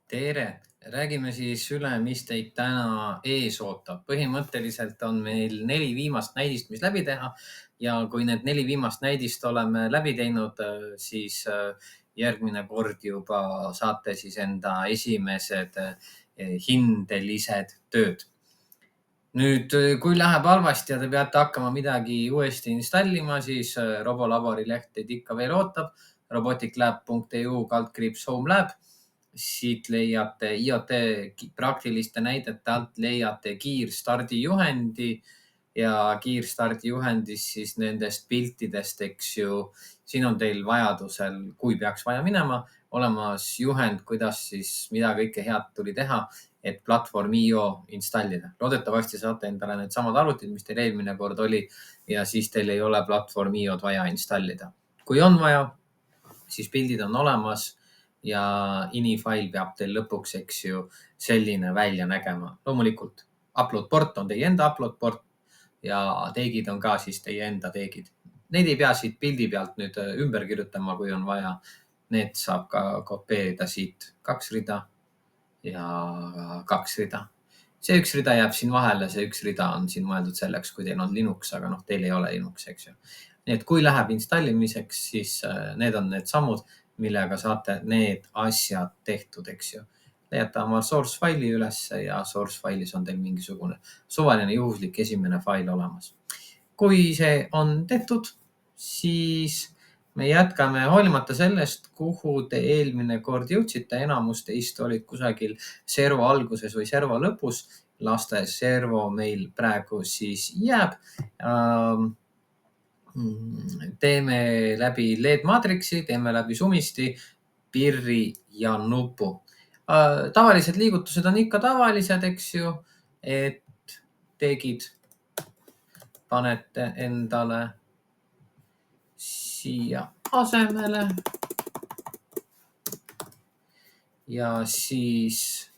Tere! Räägime siis üle, mis teid täna ees ootab. Põhimõtteliselt on meil 4 viimast näidist, mis läbi teha. Ja kui need 4 viimast näidist oleme läbi teinud, siis järgmine kord juba saate siis enda esimesed hindelised tööd. Nüüd, kui läheb halvasti ja te peate hakkama midagi uuesti installima, siis Robolabori leht teid ikka veel ootab. roboticlab.eu/homelab. Siit leiate IoT praktiliste näidete alt leiate kiirstardijuhendi ja kiirstardijuhendis siis nendest piltidest, eks ju. Siin on teil vajadusel, kui peaks vaja minema, olemas juhend, kuidas siis mida kõike head tuli teha, et platvorm IO installida. Loodetavasti saate endale need samad arvutid, mis teil eelmine kord oli ja siis teil ei ole platvorm IO'd vaja installida. Kui on vaja, siis pildid on olemas ja ini-fail peab teil lõpuks, eks ju, selline välja nägema. Loomulikult upload port on teie enda upload port ja teegid on ka siis teie enda teegid. Neid ei pea siit pildi pealt nüüd ümber kirjutama, kui on vaja. Need saab ka kopeerida siit 2 rida ja 2 rida. See 1 rida jääb siin vahele, see 1 rida on siin mõeldud selleks, kui teil on Linux, aga teil ei ole Linux, eks ju. Nii et kui läheb installimiseks, siis need on need sammud, millega saate need asjad tehtud, eks ju. Leiate oma source faili ülesse ja source failis on teil mingisugune suvaline juhuslik esimene fail olemas. Kui see on tehtud, siis me jätkame hoolimata sellest, kuhu te eelmine kord jõudsite. Enamus teist olid kusagil servo alguses või servo lõpus. Laste servo meil praegu siis jääb. Teeme läbi LED Matrixi, teeme läbi Sumisti, Pirri ja Nupu. Tavalised liigutused on ikka tavalised, eks ju, et tegid panete endale siia asemele ja siis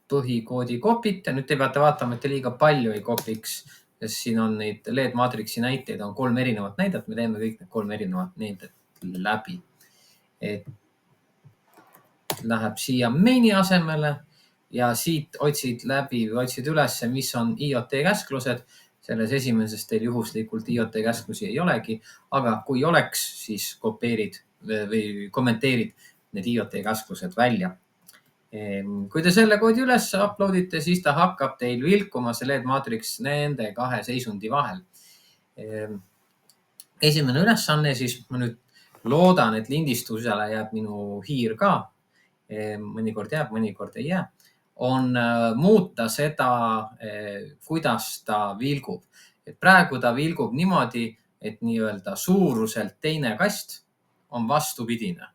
põhikoodi kopite. Nüüd te peate vaatama, et te liiga palju ei kopiks, sest siin on neid LED Matrixi näiteid, on 3 erinevat näidet. Me teeme kõik need 3 erinevat näidet läbi. Et läheb siia maini asemele ja siit otsid üles, mis on IoT käsklused. Selles esimeses teil juhuslikult IoT käsklusi ei olegi, aga kui oleks, siis kopeerid või kommenteerid need IoT käsklused välja. Kui te selle koodi üles uploadite, siis ta hakkab teil vilkuma see LED Matrix nende 2 seisundi vahel. Esimene ülesanne siis, ma nüüd loodan, et lindistusele jääb minu hiir ka. Mõnikord jääb, mõnikord ei jää. On muuta seda, kuidas ta vilgub. Et praegu ta vilgub niimoodi, et nii-öelda suuruselt teine kast on vastupidine.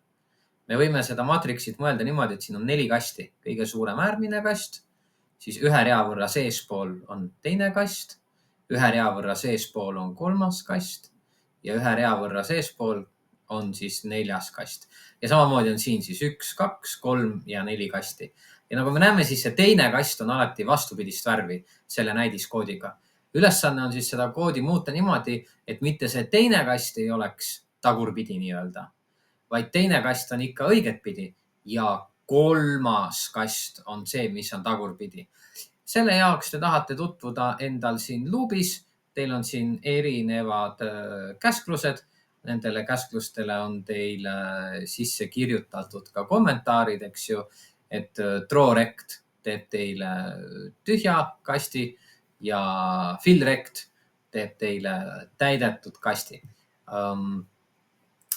Me võime seda Matrixit mõelda niimoodi, et siin on 4 kasti. Kõige suurem äärmine kast, siis 1 rea võrra seespool on teine kast, 1 rea võrra seespool on 3. kast ja 1 rea võrra seespool on siis 4. kast. Ja samamoodi on siin siis 1, 2, 3 ja 4 kasti. Ja nagu me näeme, siis see teine kast on alati vastupidist värvi selle näidiskoodiga. Ülesanne on siis seda koodi muuta niimoodi, et mitte see teine kast ei oleks tagurpidi nii-öelda, vaid teine kast on ikka õigetpidi ja 3. kast on see, mis on tagurpidi. Selle jaoks te tahate tutvuda endal siin luubis. Teil on siin erinevad käsklused. Nendele käsklustele on teil sisse kirjutatud ka kommentaarid, eks ju, et drawrect teeb teile tühja kasti ja fillrect teeb teile täidetud kasti.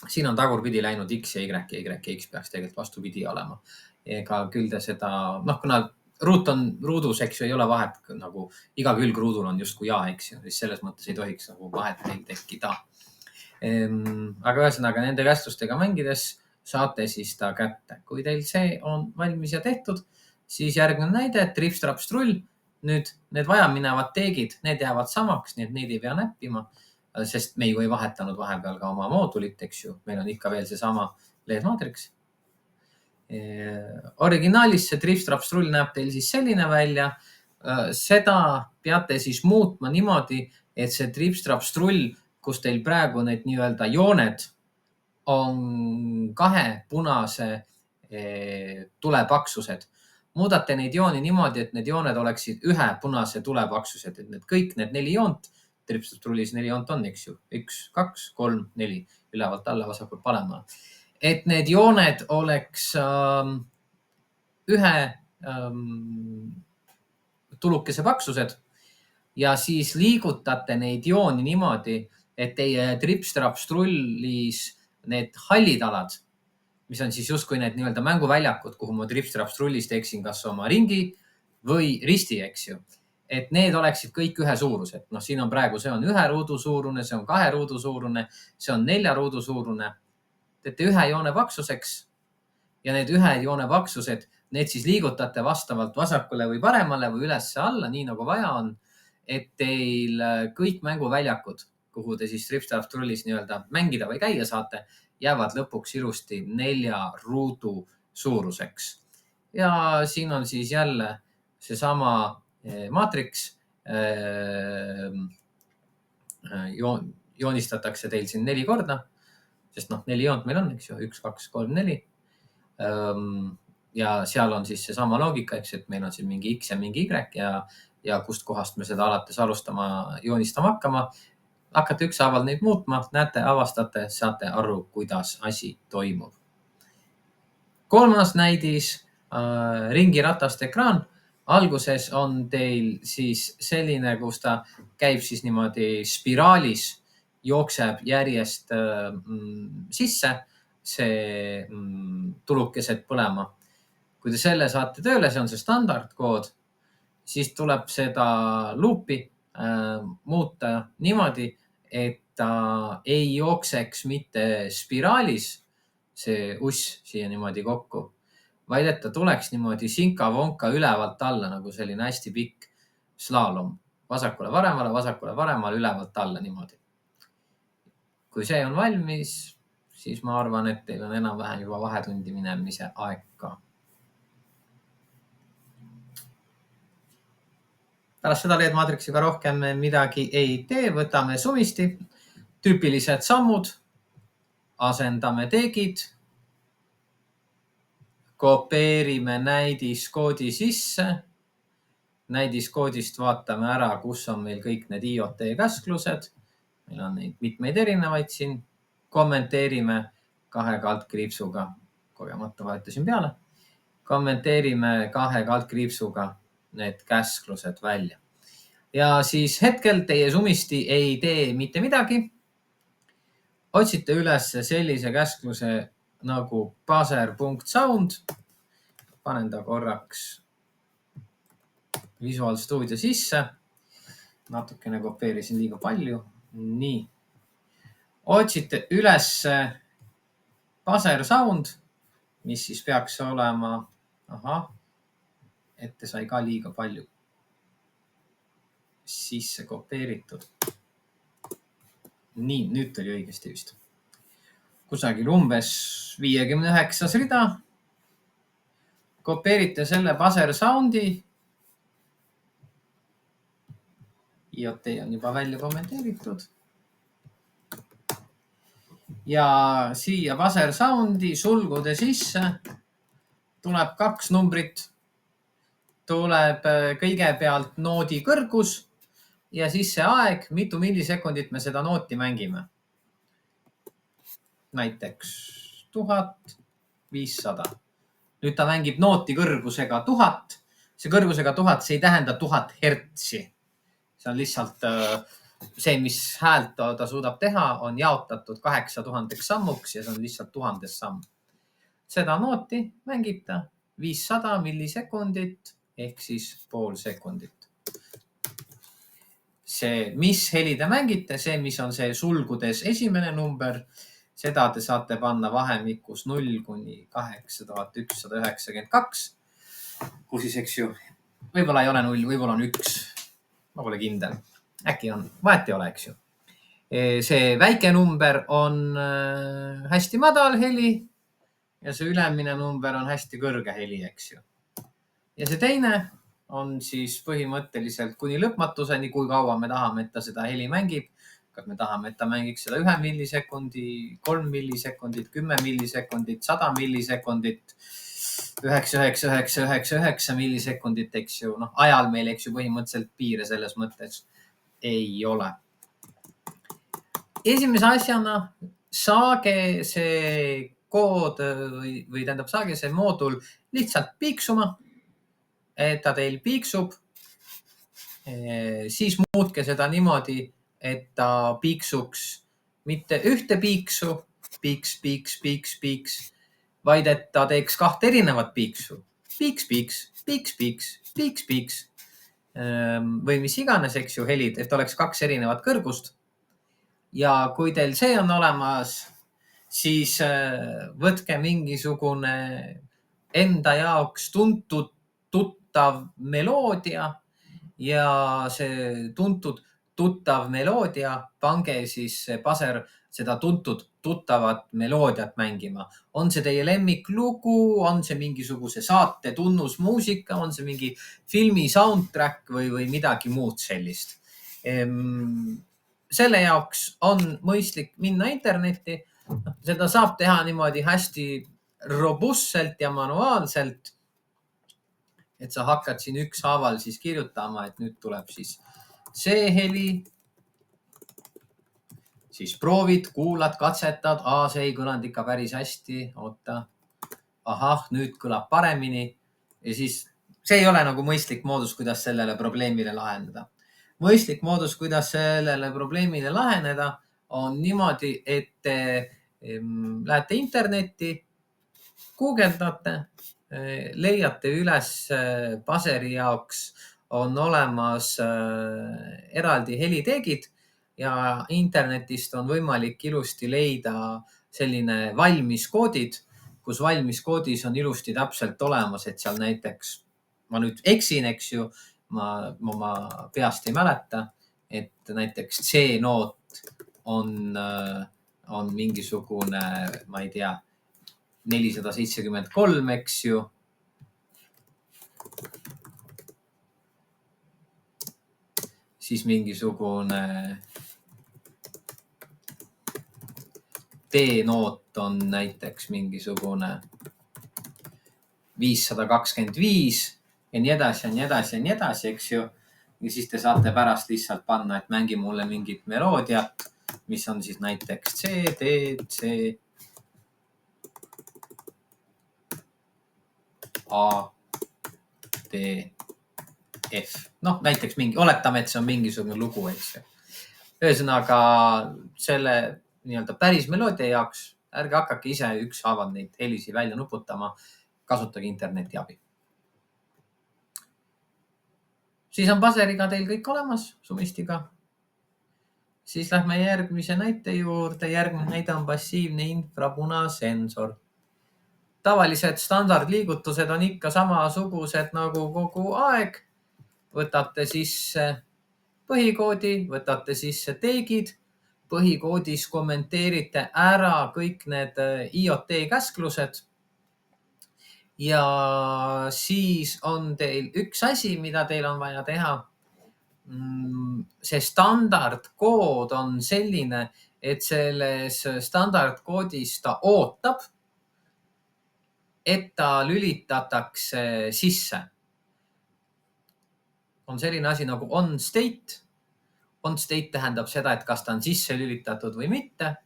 Siin on tagurpidi läinud X ja Y ja Y ja X peaks tegelikult vastupidi olema. Ega küll te seda, kuna ruut on ruudus, eks ju, ei ole vahet, nagu iga külg ruudul on justkui ja, eks ju, siis selles mõttes ei tohiks nagu vahet teil tekkida. Aga ühesõnaga nende käsklustega mängides saate siis ta kätte. Kui teil see on valmis ja tehtud, siis järgmine näide, tripstrapstrull. Nüüd need vajaminevad teegid, need jäävad samaks, nii et neid ei pea näppima, sest me ju ei vahetanud vahepeal ka oma moodulit, eks ju. Meil on ikka veel see sama LED Matrix. Originaalis see tripstrapstrull näeb teil siis selline välja. Seda peate siis muutma niimoodi, et see tripstrapstrull, kus teil praegu need nii-öelda jooned on 2 punase tulepaksused. Muudate neid jooni niimoodi, et need jooned oleksid ühe punase tulepaksused, et kõik need 4 joont, tripsrullis 4 joont on, eks ju, 1, 2, 3, 4, ülevalt alla, vasakult paremale. Et need jooned oleks ühe tulukese paksused ja siis liigutate neid jooni niimoodi, et teie tripstrapstrullis need hallid alad, mis on siis justkui need nii-öelda mänguväljakud, kuhu ma tripstrapstrullis teeksin kas oma ringi või risti, eks ju. Et need oleksid kõik ühe suurused. No siin on praegu, see on 1 ruudu suurune, see on 2 ruudu suurune, see on 4 ruudu suurune. Teete ühe joone paksuseks ja need ühe joone paksused, need siis liigutate vastavalt vasakule või paremale või ülesse alla, nii nagu vaja on, et teil kõik mänguväljakud, kuhu te siis tripstrapstrullis nii-öelda mängida või käia saate, jäävad lõpuks ilusti 4 ruudu suuruseks. Ja siin on siis jälle seesama maatriks. Joonistatakse teil siin 4 korda, sest 4 joont meil on, eks ju, 1, 2, 3, 4. Ja seal on siis seesama loogika, eks, et meil on siin mingi X ja mingi Y ja kust kohast me seda alates alustama joonistama hakkama. Hakkate ükshaaval neid muutma, näete, avastate, saate aru, kuidas asi toimub. 3. näidis, ringirataste ekraan. Alguses on teil siis selline, kus ta käib siis niimoodi spiraalis, jookseb järjest sisse see tulukesed põlema. Kui te selle saate tööle, see on see standardkood, siis tuleb seda luupi muuta niimoodi, et ta ei jookseks mitte spiraalis see uss siia niimoodi kokku, vaid et ta tuleks niimoodi sinka-vonka ülevalt alla, nagu selline hästi pikk slaalom. Vasakule paremale, ülevalt alla niimoodi. Kui see on valmis, siis ma arvan, et teil on enam-vähem juba vahetundi minemise aeg ka. Pärast seda LED-maatriksiga rohkem midagi ei tee, võtame sumisti, tüüpilised sammud, asendame teegid, kopeerime näidiskoodi sisse, näidiskoodist vaatame ära, kus on meil kõik need IoT käsklused, meil on neid mitmeid erinevaid siin, kommenteerime 2 kaldkriipsuga, kogemata vajutasin peale, kommenteerime 2 kaldkriipsuga need käsklused välja. Ja siis hetkel teie sumisti ei tee mitte midagi. Otsite üles sellise käskluse nagu buzzer.sound. Panen ta korraks Visual Studio sisse. Natukene kopeerisin liiga palju. Nii. Otsite üles buzzer sound, mis siis peaks olema, ette sai ka liiga palju sisse kopeeritud. Nii, nüüd tuli õigesti vist. Kusagil umbes 59. rida. Kopeerite selle buzzer soundi. IoT on juba välja kommenteeritud. Ja siia buzzer soundi sulgude sisse tuleb 2 numbrit. Tuleb kõigepealt noodi kõrgus ja siis see aeg, mitu millisekundit me seda nooti mängime. Näiteks 1500. Nüüd ta mängib nooti kõrgusega 1000. See kõrgusega 1000, see ei tähenda 1000 hertsi. See on lihtsalt see, mis häält ta suudab teha, on jaotatud 8000 sammuks ja see on lihtsalt 1000 samm. Seda nooti mängib ta 500 millisekundit ehk siis pool sekundit. See, mis heli te mängite, see, mis on see sulgudes esimene number, seda te saate panna vahemikus 0 kuni 8192, kus siis, eks ju, võib-olla ei ole 0, võib-olla on 1, ma pole kindel. Äkki on, vahet ei ole, eks ju. See väike number on hästi madal heli ja see ülemine number on hästi kõrge heli, eks ju. Ja see teine on siis põhimõtteliselt kuni lõpmatuseni, kui kaua me tahame, et ta seda heli mängib. kas me tahame, et ta mängiks seda 1 millisekundi, 3 millisekundit, 10 millisekundit, 100 millisekundit, 9,999 millisekundit, eks ju. Noh, ajal meil, eks ju, põhimõtteliselt piire selles mõttes ei ole. Esimese asjana saage see kood või tähendab, saage see moodul lihtsalt piiksuma, et ta teil piiksub. Siis muutke seda niimoodi, et ta piiksuks mitte ühte piiksu, piiks, piiks, piiks, piiks, vaid et ta teeks 2 erinevat piiksu. Piiks, piiks, piiks, piiks, piiks, piiks. Või mis iganes, eks ju, helid, et oleks 2 erinevat kõrgust. Ja kui teil see on olemas, siis võtke mingisugune enda jaoks tuntud, tuttav meloodia ja see tuntud, tuttav meloodia, pange siis paser seda tuntud, tuttavat meloodiat mängima. On see teie lemmiklugu, on see mingisuguse saate tunnusmuusika, on see mingi filmi soundtrack või midagi muud sellist. Selle jaoks on mõistlik minna internetti. Seda saab teha niimoodi hästi robustselt ja manuaalselt, et sa hakkad siin ükshaaval siis kirjutama, et nüüd tuleb siis see heli. Siis proovid, kuulad, katsetad. See ei kõlanud ikka päris hästi. Oota. Ahah, nüüd kõlab paremini. Ja siis see ei ole nagu mõistlik moodus, kuidas sellele probleemile lahendada. Mõistlik moodus, kuidas sellele probleemile laheneda, on niimoodi, et te lähete internetti, guugeldate, leiate üles paseri jaoks on olemas eraldi heliteegid ja internetist on võimalik ilusti leida selline valmiskoodid, kus valmiskoodis on ilusti täpselt olemas, et seal näiteks, ma nüüd eksin, eks ju, ma oma peast ei mäleta, et näiteks C-noot on mingisugune, ma ei tea, 473, eks ju. Siis mingisugune D-noot on näiteks mingisugune 525 ja nii edasi ja nii edasi ja nii edasi, eks ju. Ja siis te saate pärast lihtsalt panna, et mängi mulle mingit meloodiat, mis on siis näiteks C, D, C, A, D, F. Noh, näiteks mingi, oletame, et see on mingisugune lugu, eks ju. Ühesõnaga selle nii-öelda päris meloodia jaoks ärge hakake ise ükshaaval neid helisi välja nuputama, kasutage interneti abi. Siis on paseriga teil kõik olemas, Sumistiga. Siis lähme järgmise näite juurde. Järgmine näide on passiivne infrapunasensor. Tavalised standardliigutused on ikka samasugused nagu kogu aeg. Võtate sisse põhikoodi, võtate sisse teegid. Põhikoodis kommenteerite ära kõik need IoT käsklused. Ja siis on teil üks asi, mida teil on vaja teha. See standardkood on selline, et selles standardkoodis ta ootab, et ta lülitatakse sisse. On selline asi nagu on state. On state tähendab seda, et kas ta on sisse lülitatud või mitte.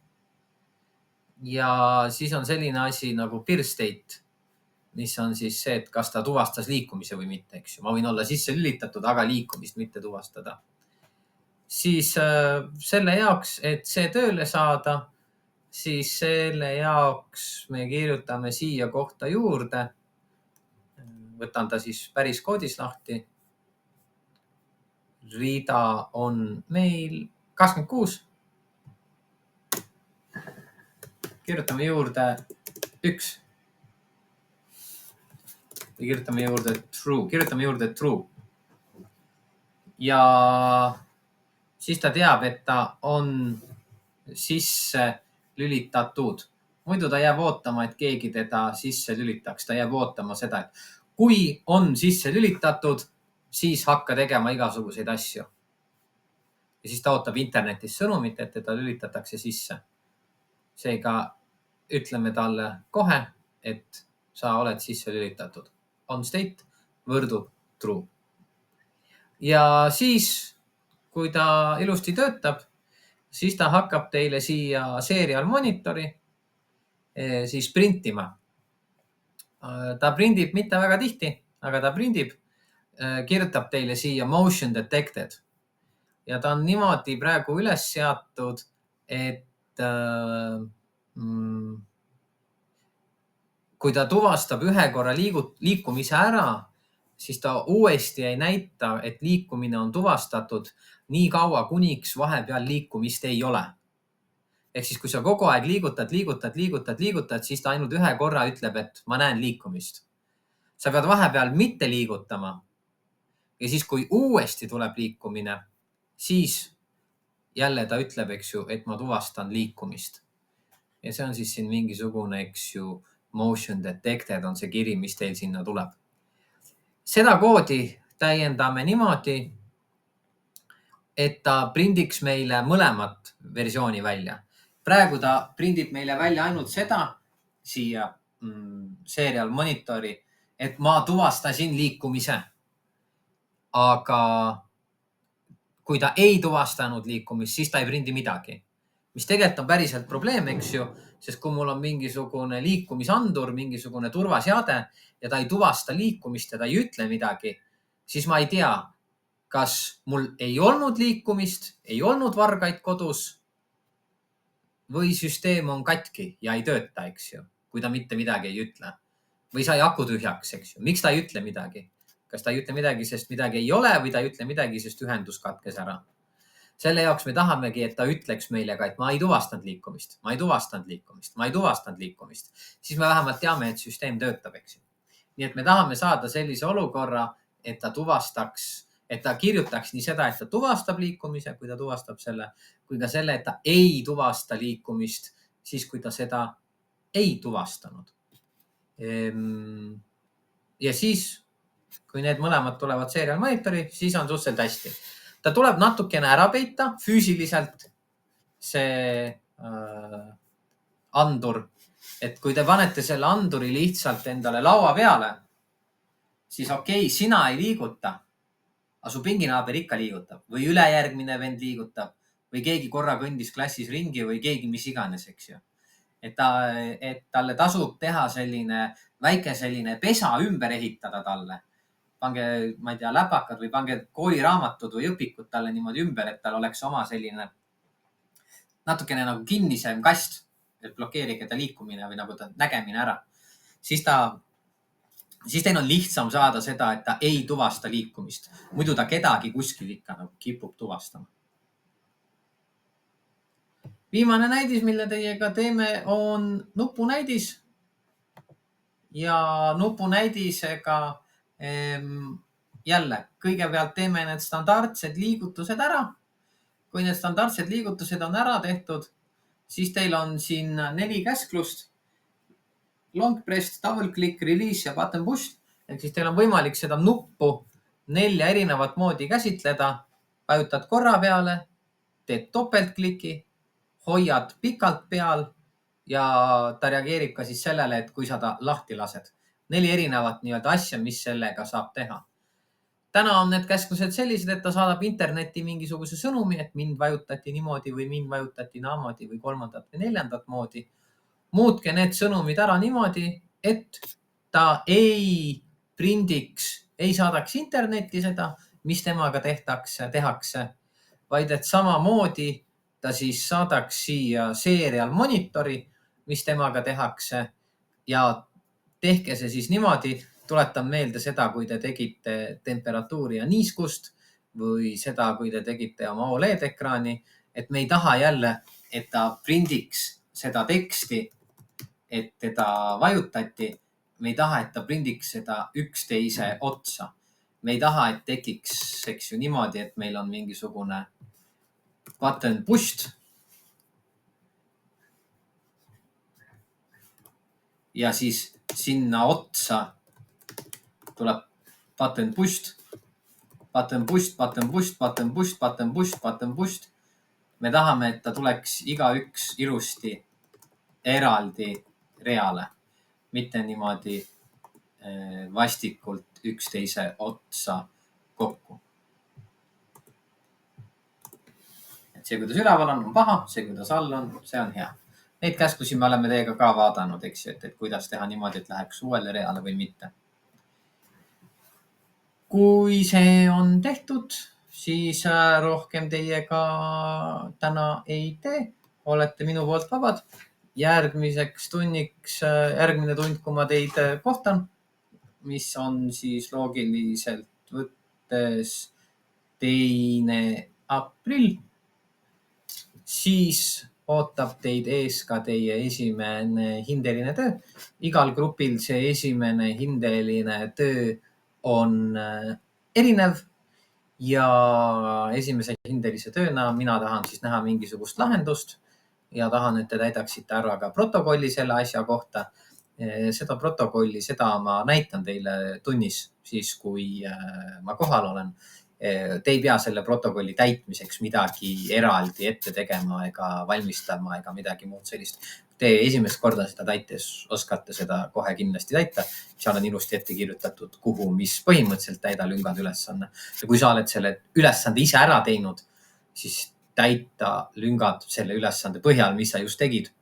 Ja siis on selline asi nagu peer state, mis on siis see, et kas ta tuvastas liikumise või mitte, eks ju. Ma võin olla sisse lülitatud, aga liikumist mitte tuvastada. Siis selle jaoks, et see tööle saada, siis selle jaoks me kirjutame siia kohta juurde. Võtan ta siis päris koodis lahti. Rida on meil 26. Kirjutame juurde 1. Ja kirjutame juurde true. Ja siis ta teab, et ta on sisse lülitatud. Muidu ta jääb ootama, et keegi teda sisse lülitaks. Ta jääb ootama seda, et kui on sisse lülitatud, siis hakka tegema igasuguseid asju. ja siis ta ootab internetis sõnumit, et teda lülitatakse sisse. Seega ütleme talle kohe, et sa oled sisse lülitatud. On state võrdub true. Ja siis, kui ta ilusti töötab, siis ta hakkab teile siia serial monitori siis printima. Ta prindib mitte väga tihti, aga ta prindib, kirjutab teile siia motion detected. Ja ta on niimoodi praegu üles seatud, et kui ta tuvastab ühe korra liikumise ära, siis ta uuesti ei näita, et liikumine on tuvastatud nii kaua, kuniks vahepeal liikumist ei ole. Ehk siis, kui sa kogu aeg liigutad, siis ta ainult ühe korra ütleb, et ma näen liikumist. Sa pead vahepeal mitte liigutama. Ja siis, kui uuesti tuleb liikumine, siis jälle ta ütleb, eks ju, et ma tuvastan liikumist. Ja see on siis siin mingisugune, eks ju, motion detected on see kiri, mis teil sinna tuleb. Seda koodi täiendame niimoodi, et ta prindiks meile mõlemat versiooni välja. Praegu ta prindib meile välja ainult seda siia serial monitori, et ma tuvastasin liikumise. Aga kui ta ei tuvastanud liikumist, siis ta ei prindi midagi. Mis tegelikult on päriselt probleem, eks ju, sest kui mul on mingisugune liikumisandur, mingisugune turvaseade ja ta ei tuvasta liikumist ja ta ei ütle midagi, siis ma ei tea, kas mul ei olnud liikumist, ei olnud vargaid kodus või süsteem on katki ja ei tööta, eks ju, kui ta mitte midagi ei ütle. Või sai aku tühjaks, eks ju. Miks ta ei ütle midagi? Kas ta ei ütle midagi, sest midagi ei ole või ta ei ütle midagi, sest ühendus katkes ära? Selle jaoks me tahamegi, et ta ütleks meile ka, et ma ei tuvastanud liikumist, ma ei tuvastanud liikumist, ma ei tuvastanud liikumist. Siis me vähemalt teame, et süsteem töötab, eks ju. Nii et me tahame saada sellise olukorra, et ta tuvastaks, et ta kirjutaks nii seda, et ta tuvastab liikumise, kui ta tuvastab selle, kui ka selle, et ta ei tuvasta liikumist, siis kui ta seda ei tuvastanud. Ja siis, kui need mõlemad tulevad serial monitori, siis on suhteliselt hästi. Ta tuleb natukene ära peita füüsiliselt see andur, et kui te panete selle anduri lihtsalt endale laua peale, siis okei, sina ei liiguta, aga su pinginaaber ikka liigutab või ülejärgmine vend liigutab või keegi korra kõndis klassis ringi või keegi mis iganes, eks ju. Et talle tasub teha selline väike selline pesa ümber ehitada talle. Pange, ma ei tea, läpakad või pange kooliraamatud või õpikud talle niimoodi ümber, et tal oleks oma selline natukene nagu kinnisem kast, et blokeerige ta liikumine või nagu ta nägemine ära. Siis teil on lihtsam saada seda, et ta ei tuvasta liikumist. Muidu ta kedagi kuskil ikka nagu kipub tuvastama. Viimane näidis, mille teiega teeme, on nupunäidis. Ja nupunäidisega jälle kõigepealt teeme need standardsed liigutused ära. Kui need standardsed liigutused on ära tehtud, siis teil on siin 4 käsklust. Long press, double click, release ja button push. Ehk siis teil on võimalik seda nuppu 4 erinevat moodi käsitleda. Vajutad korra peale, teed topeltkliki, hoiad pikalt peal ja ta reageerib ka siis sellele, et kui sa ta lahti lased. 4 erinevat nii-öelda asja, mis sellega saab teha. Täna on need käsklused sellised, et ta saadab internetti mingisuguse sõnumi, et mind vajutati niimoodi või mind vajutati naamoodi või 3. või 4. moodi. Muutke need sõnumid ära niimoodi, et ta ei prindiks, ei saadaks internetti seda, mis temaga tehakse, vaid et samamoodi ta siis saadaks siia serial monitori, mis temaga tehakse ja tehke see siis niimoodi. Tuletan meelde seda, kui te tegite temperatuuri ja niiskust või seda, kui te tegite oma OLED-ekraani, et me ei taha jälle, et ta prindiks seda teksti, et teda vajutati. Me ei taha, et ta prindiks seda üksteise otsa. Me ei taha, et tekiks, eks ju, niimoodi, et meil on mingisugune button pushed. Ja siis sinna otsa tuleb button pushed button push, button push, button push, button push, button push. Me tahame, et ta tuleks igaüks ilusti eraldi reale, mitte niimoodi vastikult üksteise otsa kokku. Et see, kuidas üleval on paha, see, kuidas all on, see on hea. Neid käsklusi me oleme teiega ka vaadanud, eks ju, et kuidas teha niimoodi, et läheks uuele reale või mitte. Kui see on tehtud, siis rohkem teiega täna ei tee. Olete minu poolt vabad. Järgmiseks tunniks, järgmine tund, kui ma teid kohtan, mis on siis loogiliselt võttes 2. aprill, siis ootab teid ees ka teie esimene hindeline töö. Igal grupil see esimene hindeline töö on erinev ja esimese hindelise tööna mina tahan siis näha mingisugust lahendust ja tahan, et te täidaksite ära ka protokolli selle asja kohta. Seda protokolli, seda ma näitan teile tunnis siis, kui ma kohal olen. Te ei pea selle protokolli täitmiseks midagi eraldi ette tegema ega valmistama ega midagi muud sellist. Te esimest korda seda täites oskate seda kohe kindlasti täita. Seal on ilusti ette kirjutatud, kuhu, mis põhimõtteliselt täida lüngad ülesanne. Ja kui sa oled selle ülesande ise ära teinud, siis täita lüngad selle ülesande põhjal, mis sa just tegid,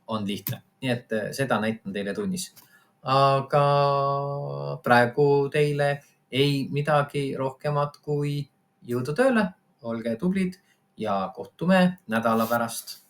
on lihtne. Nii et seda näitan teile tunnis. Aga praegu teile ei midagi rohkemat kui jõudu tööle, olge tublid ja kohtume nädala pärast.